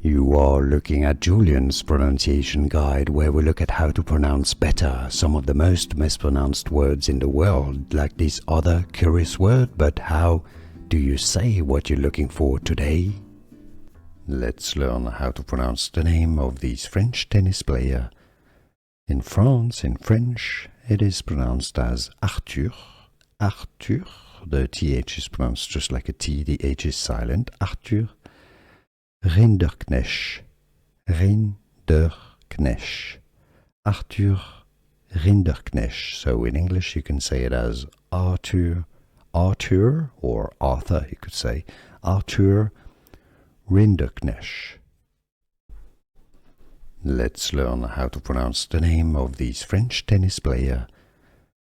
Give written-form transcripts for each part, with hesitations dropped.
You are looking at Julian's pronunciation guide, where we look at how to pronounce better some of the most mispronounced words in the world, like this other curious word. But how do you say what you're looking for today? Let's learn how to pronounce the name of this French tennis player. In France, in French, it is pronounced as Arthur. Arthur. The TH is pronounced just like a T, the H is silent. Arthur Rinderknech. Rinderknech. Arthur Rinderknech. So in English you can say it as Arthur, or Arthur, you could say Arthur Rinderknech. Let's learn how to pronounce the name of this French tennis player.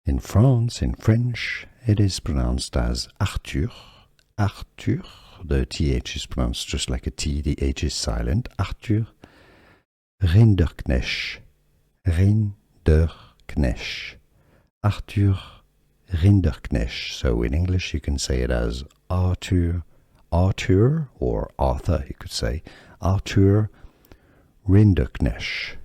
In France, in French, it is pronounced as Arthur. Arthur. The TH is pronounced just like a T, the H is silent. Arthur Rinderknech. Rinderknech. Arthur Rinderknech. So in English you can say it as Arthur, or Arthur, you could say Arthur Rinderknech.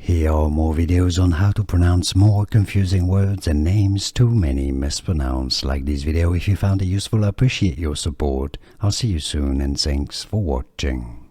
Here are more videos on how to pronounce more confusing words and names too many mispronounced. Like this video if you found it useful. I appreciate your support. I'll see you soon and thanks for watching.